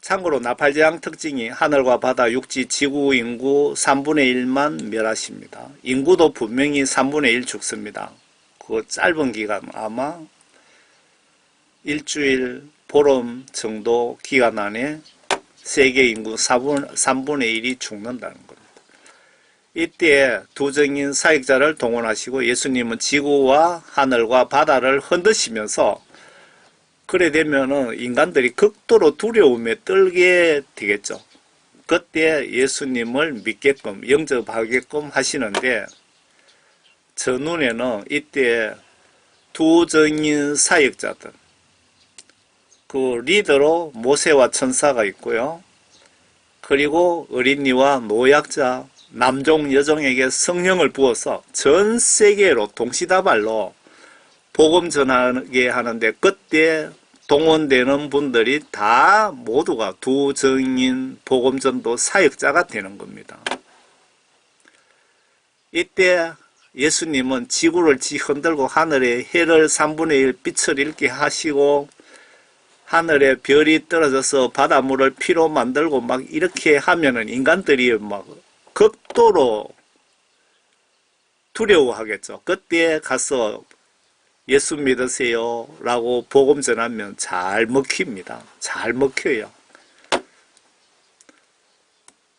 참고로 나팔재앙 특징이 하늘과 바다, 육지, 지구 인구 3분의 1만 멸하십니다. 인구도 분명히 3분의 1 죽습니다. 그 짧은 기간 아마 일주일, 보름 정도 기간 안에 세계 인구 3분의 1이 죽는다는 겁니다. 이때 두정인 사역자를 동원하시고 예수님은 지구와 하늘과 바다를 흔드시면서 그래 되면은 인간들이 극도로 두려움에 떨게 되겠죠. 그때 예수님을 믿게끔 영접하게끔 하시는데 저 눈에는 이때 두정인 사역자들 그 리더로 모세와 천사가 있고요. 그리고 어린이와 노약자 남종 여종에게 성령을 부어서 전 세계로 동시다발로 복음 전하게 하는데 그때 동원되는 분들이 다 모두가 두정인 복음전도 사역자가 되는 겁니다. 이때 예수님은 지구를 흔들고 하늘에 해를 3분의 1 빛을 잃게 하시고 하늘에 별이 떨어져서 바닷물을 피로 만들고 막 이렇게 하면은 인간들이 막 극도로 두려워하겠죠. 그때 가서 예수 믿으세요 라고 복음 전하면 잘 먹힙니다. 잘 먹혀요.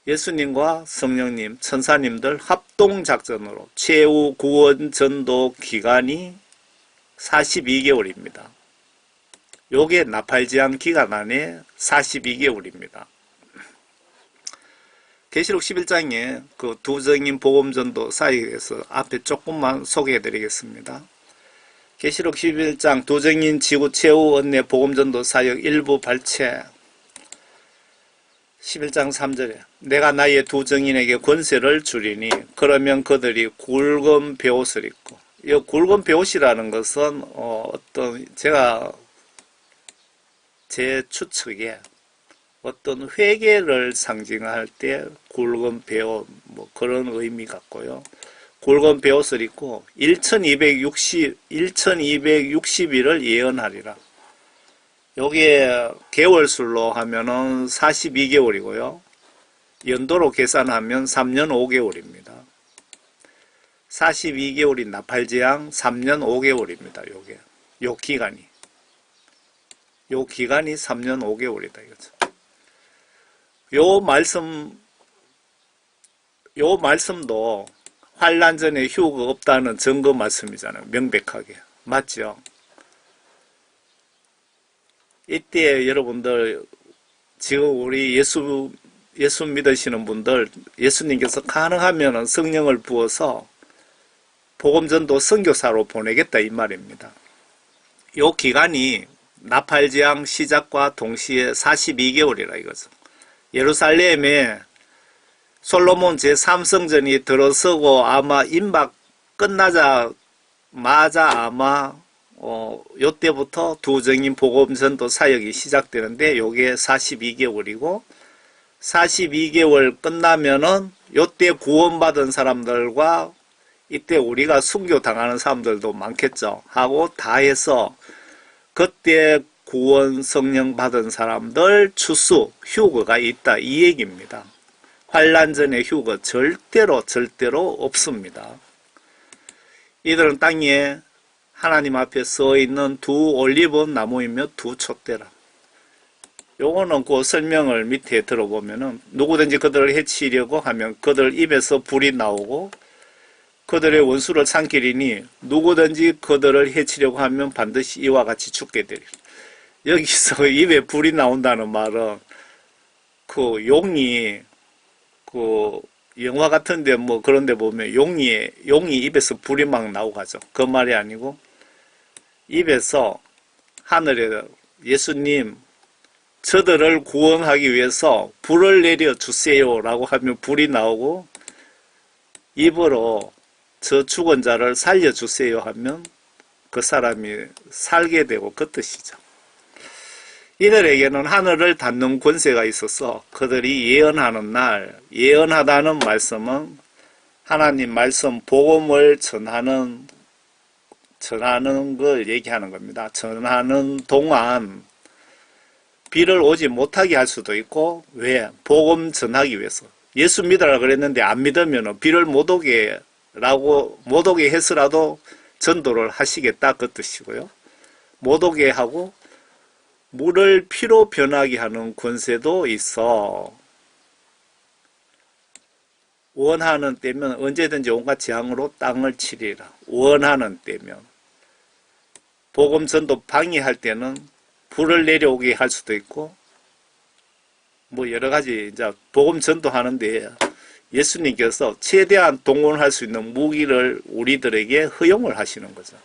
예수님과 성령님, 천사님들 합동작전으로 최후 구원 전도 기간이 42개월입니다. 요게 나팔재앙 기간 안에 42개월입니다. 계시록 11장에 그 두정인 복음전도 사이에서 앞에 조금만 소개해 드리겠습니다. 계시록 11장 두정인 지구 최후 언내 복음전도 사역 일부 발췌 11장 3절에 내가 나의 두정인에게 권세를 주리니 그러면 그들이 굵은 베옷을 입고 이 굵은 배옷이라는 것은 어떤 제가 제 추측에 어떤 회개를 상징할 때 굵은 배옷 뭐 그런 의미 같고요. 굵은 배옷을 입고 1260일을 예언하리라. 요게 개월술로 하면은 42개월이고요. 연도로 계산하면 3년 5개월입니다. 42개월이 나팔재앙 3년 5개월입니다. 요게 요 기간이 3년 5개월이다 이거죠. 요 말씀도 환란 전에 휴가 없다는 증거 말씀이잖아요. 명백하게 맞죠? 이때 여러분들 지금 우리 예수 믿으시는 분들 예수님께서 가능하면 성령을 부어서 복음전도 선교사로 보내겠다 이 말입니다. 요 기간이 나팔재앙 시작과 동시에 42개월이라 이거죠. 예루살렘에 솔로몬 제3성전이 들어서고 아마 임박 끝나자마자 아마 요때부터 두정인 복음전도 사역이 시작되는데 요게 42개월이고 42개월 끝나면은 요때 구원받은 사람들과 이때 우리가 순교 당하는 사람들도 많겠죠. 하고 다 해서 그때 구원 성령 받은 사람들 추수 휴거가 있다 이 얘기입니다. 환란 전에 휴거 절대로 없습니다. 이들은 땅에 하나님 앞에 서 있는 두 올리브 나무이며 두 촛대라. 요거는 그 설명을 밑에 들어보면은 누구든지 그들을 해치려고 하면 그들 입에서 불이 나오고 그들의 원수를 삼키리니 누구든지 그들을 해치려고 하면 반드시 이와 같이 죽게 되리라. 여기서 입에 불이 나온다는 말은 그 용이 그 영화 같은데 뭐 그런데 보면 용이 입에서 불이 막 나오고 하죠. 그 말이 아니고 입에서 하늘에 예수님 저들을 구원하기 위해서 불을 내려 주세요 라고 하면 불이 나오고 입으로 저 죽은 자를 살려주세요 하면 그 사람이 살게 되고 그 뜻이죠. 이들에게는 하늘을 닫는 권세가 있어서 그들이 예언하는 날, 예언하다는 말씀은 하나님 말씀 복음을 전하는 걸 얘기하는 겁니다. 전하는 동안 비를 오지 못하게 할 수도 있고 왜? 복음 전하기 위해서. 예수 믿으라 그랬는데 안 믿으면 비를 못 오게 해서라도 전도를 하시겠다 그 뜻이고요. 못 오게 하고 물을 피로 변하게 하는 권세도 있어. 원하는 때면 언제든지 온갖 재앙으로 땅을 치리라. 원하는 때면. 복음 전도 방해할 때는 불을 내려오게 할 수도 있고 뭐 여러 가지 이제 복음 전도하는데 예수님께서 최대한 동원할 수 있는 무기를 우리들에게 허용을 하시는 거죠.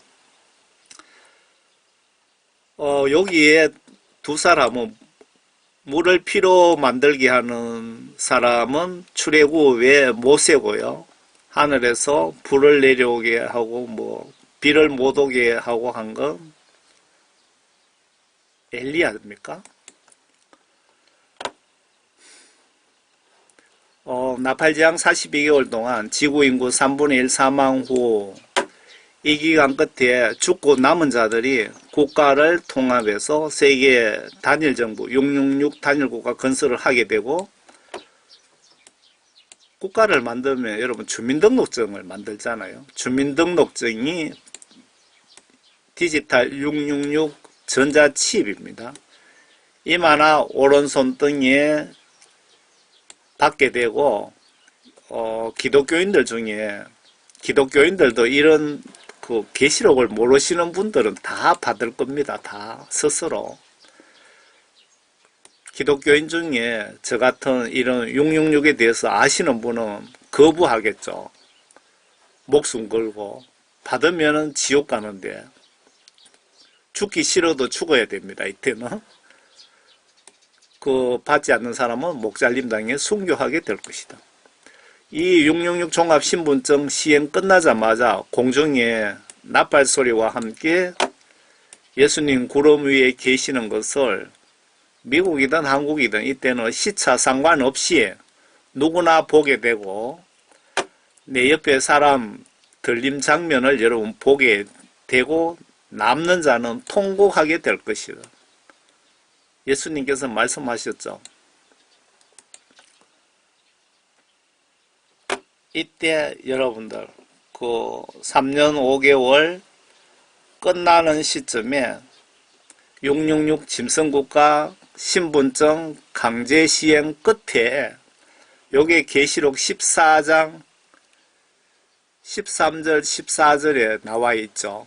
여기에 두 사람은 물을 피로 만들게 하는 사람은 출애굽의 모세고요. 하늘에서 불을 내려오게 하고 뭐 비를 못 오게 하고 한 건 엘리야입니까? 나팔재앙 42개월 동안 지구 인구 3분의 1 사망 후 이 기간 끝에 죽고 남은 자들이 국가를 통합해서 세계 단일정부 666 단일국가 건설을 하게 되고 국가를 만들면 여러분 주민등록증을 만들잖아요. 주민등록증이 디지털 666 전자칩입니다. 이마나 오른손 등에 받게 되고 기독교인들 중에 기독교인들도 이런 그 계시록을 모르시는 분들은 다 받을 겁니다. 다 스스로. 기독교인 중에 저 같은 이런 666에 대해서 아시는 분은 거부하겠죠. 목숨 걸고 받으면은 지옥 가는데 죽기 싫어도 죽어야 됩니다. 이때는. 그 받지 않는 사람은 목잘림당에 순교하게 될 것이다. 이 666 종합신분증 시행 끝나자마자 공중에 나팔 소리와 함께 예수님 구름 위에 계시는 것을 미국이든 한국이든 이때는 시차 상관없이 누구나 보게 되고 내 옆에 사람 들림 장면을 여러분 보게 되고 남는 자는 통곡하게 될 것이다. 예수님께서 말씀하셨죠. 이때 여러분들 그 3년 5개월 끝나는 시점에 666 짐승국가 신분증 강제 시행 끝에 요게 계시록 14장 13절 14절에 나와 있죠.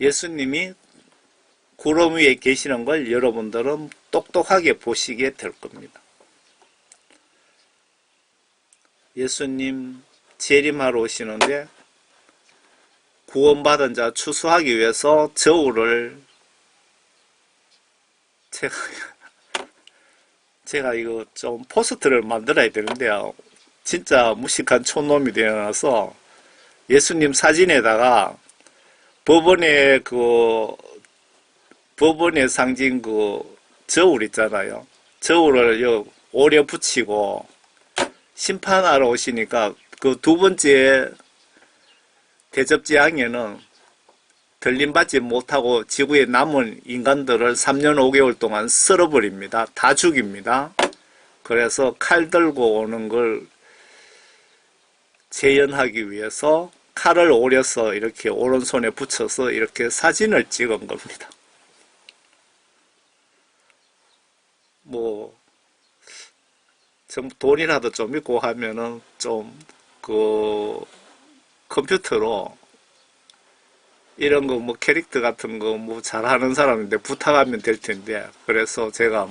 예수님이 구름 위에 계시는 걸 여러분들은 똑똑하게 보시게 될 겁니다. 예수님 재림하러 오시는데 구원받은 자 추수하기 위해서 저울을 제가 이거 좀 포스트를 만들어야 되는데요. 진짜 무식한 촌놈이 되어나서 예수님 사진에다가 법원의 상징 저울 있잖아요. 저울을 오려 붙이고 심판하러 오시니까 그 두 번째 대접재앙에는 들림받지 못하고 지구에 남은 인간들을 3년 5개월 동안 썰어버립니다. 다 죽입니다. 그래서 칼 들고 오는 걸 재현하기 위해서 칼을 오려서 이렇게 오른손에 붙여서 이렇게 사진을 찍은 겁니다. 뭐 돈이라도 좀 있고 하면은 좀 컴퓨터로 이런 거 캐릭터 같은 거 잘하는 사람인데 부탁하면 될 텐데, 그래서 제가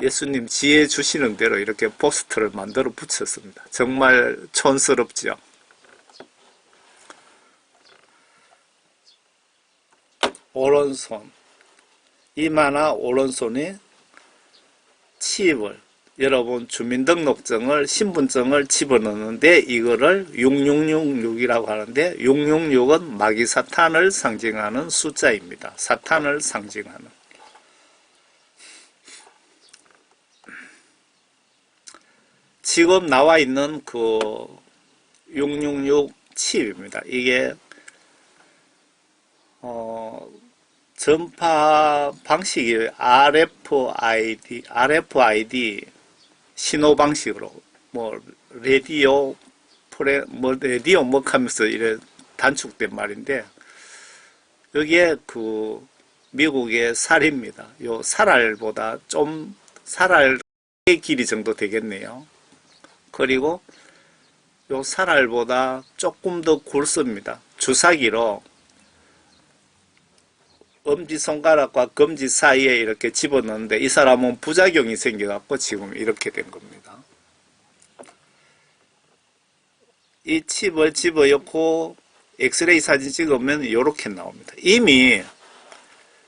예수님 지혜 주시는 대로 이렇게 포스터를 만들어 붙였습니다. 정말 촌스럽지요. 오른손, 이마나 오른손에 칩을, 여러분 주민등록증을 신분증을 집어넣는데 이거를 6666이라고 하는데 666은 마귀 사탄을 상징하는 숫자입니다. 사탄을 상징하는. 지금 나와 있는 666 칩입니다. 이게 전파 방식이 RFID 신호 방식으로 라디오 하면서 이래 단축된 말인데, 여기에 미국의 살입니다. 요 살알보다 좀 살알의 길이 정도 되겠네요. 그리고 요 살알보다 조금 더 굵습니다. 주사기로 엄지손가락과 검지 사이에 이렇게 집어넣는데 이 사람은 부작용이 생겨갖고 지금 이렇게 된 겁니다. 이 칩을 집어넣고 엑스레이 사진 찍으면 이렇게 나옵니다. 이미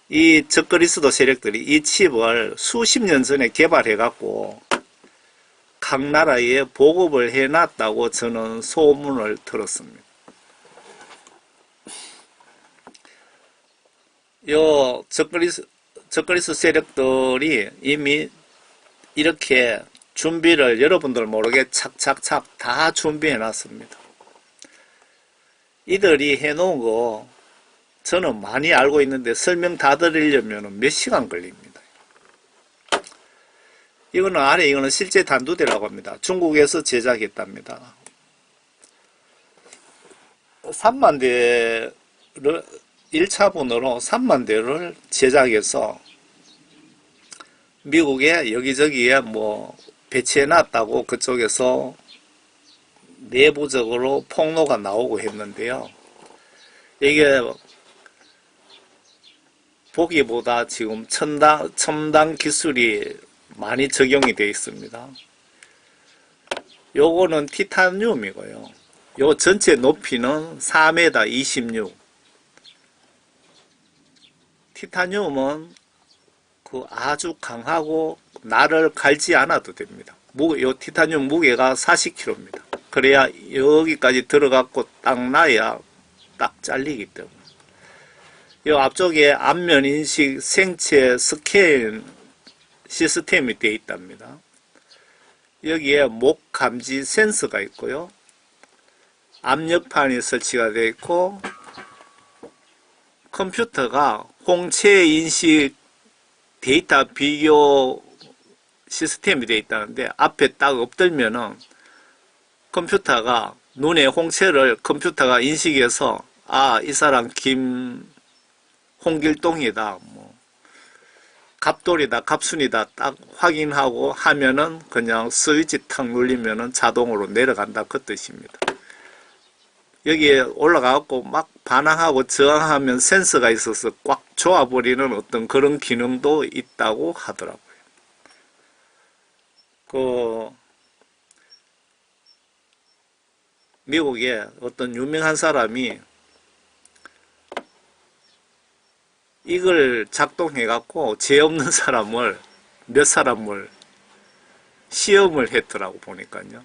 이 적그리스도 세력들이 이 칩을 수십 년 전에 개발해갖고 각 나라에 보급을 해놨다고 저는 소문을 들었습니다. 요 적그리스 세력들이 이미 이렇게 준비를 여러분들 모르게 착착착 다 준비해 놨습니다. 이들이 해놓은 거 저는 많이 알고 있는데 설명 다 드리려면 몇 시간 걸립니다. 이거는 실제 단두대라고 합니다. 중국에서 제작했답니다. 3만 대를 1차분으로 3만 대를 제작해서 미국에 여기저기에 배치해 놨다고 그쪽에서 내부적으로 폭로가 나오고 했는데요. 이게 보기보다 지금 첨단 기술이 많이 적용이 되어 있습니다. 요거는 티타늄이고요. 요 전체 높이는 4m 26. 티타늄은 아주 강하고 날을 갈지 않아도 됩니다. 요 티타늄 무게가 40kg입니다. 그래야 여기까지 들어갔고 딱 놔야 딱 잘리기 때문에. 이 앞쪽에 안면 인식 생체 스캔 시스템이 되어 있답니다. 여기에 목 감지 센서가 있고요. 압력판이 설치가 되어 있고, 컴퓨터가 홍채 인식 데이터 비교 시스템이 되어 있다는데, 앞에 딱 엎들면은 컴퓨터가 눈에 홍채를 컴퓨터가 인식해서 이 사람 홍길동이다, 갑돌이다, 갑순이다 딱 확인하고 하면은 그냥 스위치 탁 눌리면은 자동으로 내려간다 그 뜻입니다. 여기에 올라가고 막 반항하고 저항하면 센서가 있어서 꽉 조아버리는 어떤 그런 기능도 있다고 하더라고요. 미국에 어떤 유명한 사람이 이걸 작동해갖고 죄 없는 사람을 몇 사람을 시험을 했더라고 보니까요.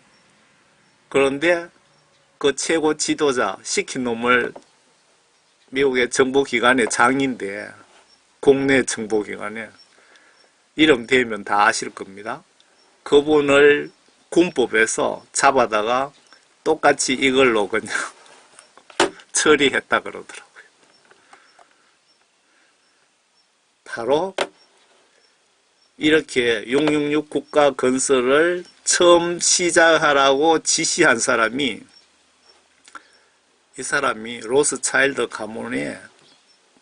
그런데 그 최고 지도자 시킨 놈을 미국의 정보기관의 장인데, 국내 정보기관에 이름 대면 다 아실 겁니다. 그분을 군법에서 잡아다가 똑같이 이걸로 그냥 처리했다 그러더라고요. 바로 이렇게 666 국가 건설을 처음 시작하라고 지시한 사람이, 이 사람이 로스차일드 가문에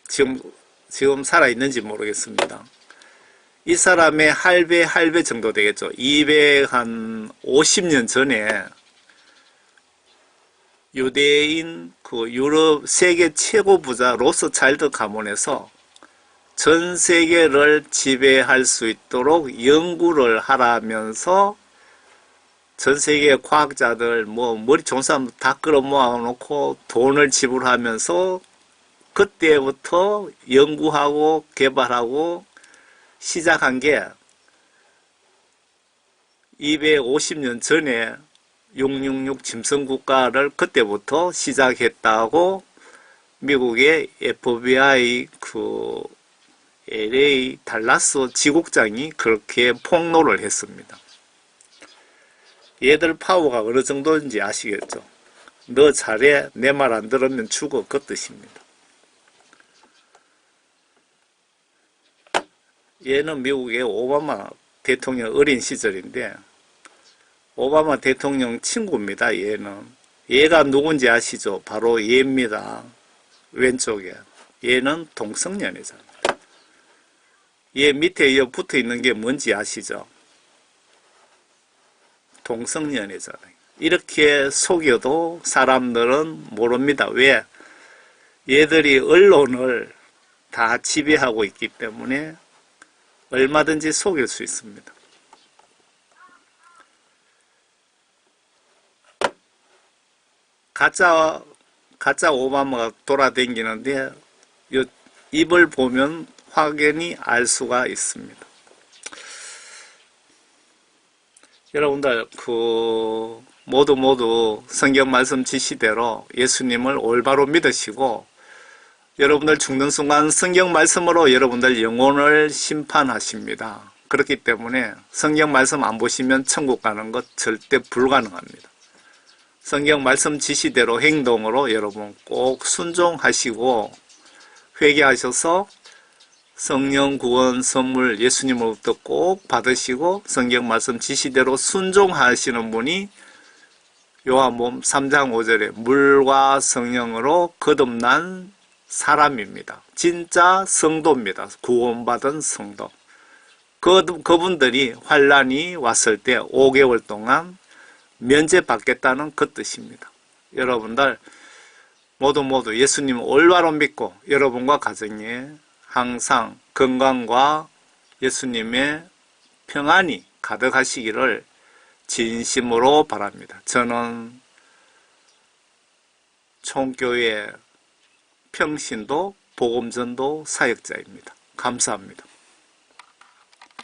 지금 살아있는지 모르겠습니다. 이 사람의 할배 정도 되겠죠. 250년 전에 유대인 유럽 세계 최고 부자 로스차일드 가문에서 전 세계를 지배할 수 있도록 연구를 하라면서 전 세계 과학자들 머리 좋은 사람 다 끌어모아 놓고 돈을 지불하면서 그때부터 연구하고 개발하고 시작한 게 250년 전에 666 짐승국가를 그때부터 시작했다고 미국의 FBI LA 달라스 지국장이 그렇게 폭로를 했습니다. 얘들 파워가 어느 정도인지 아시겠죠? 너 잘해, 내 말 안 들으면 죽어, 그 뜻입니다. 얘는 미국의 오바마 대통령 어린 시절인데, 오바마 대통령 친구입니다. 얘가 누군지 아시죠? 바로 얘입니다. 왼쪽에. 얘는 동성연애자입니다. 얘 밑에 붙어 있는 게 뭔지 아시죠? 동성연애자다. 이렇게 속여도 사람들은 모릅니다. 왜? 얘들이 언론을 다 지배하고 있기 때문에 얼마든지 속일 수 있습니다. 가짜 오바마가 돌아다니는데 입을 보면 확연히 알 수가 있습니다. 여러분들 모두 성경 말씀 지시대로 예수님을 올바로 믿으시고, 여러분들 죽는 순간 성경 말씀으로 여러분들 영혼을 심판하십니다. 그렇기 때문에 성경 말씀 안 보시면 천국 가는 것 절대 불가능합니다. 성경 말씀 지시대로 행동으로 여러분 꼭 순종하시고 회개하셔서 성령 구원 선물 예수님으로부터 꼭 받으시고 성경 말씀 지시대로 순종하시는 분이 요한복음 3장 5절에 물과 성령으로 거듭난 사람입니다. 진짜 성도입니다. 구원받은 성도. 그분들이 환란이 왔을 때 5개월 동안 면제받겠다는 그 뜻입니다. 여러분들 모두 예수님을 올바로 믿고 여러분과 가정에 항상 건강과 예수님의 평안이 가득하시기를 진심으로 바랍니다. 저는 총교회 평신도 복음전도 사역자입니다. 감사합니다.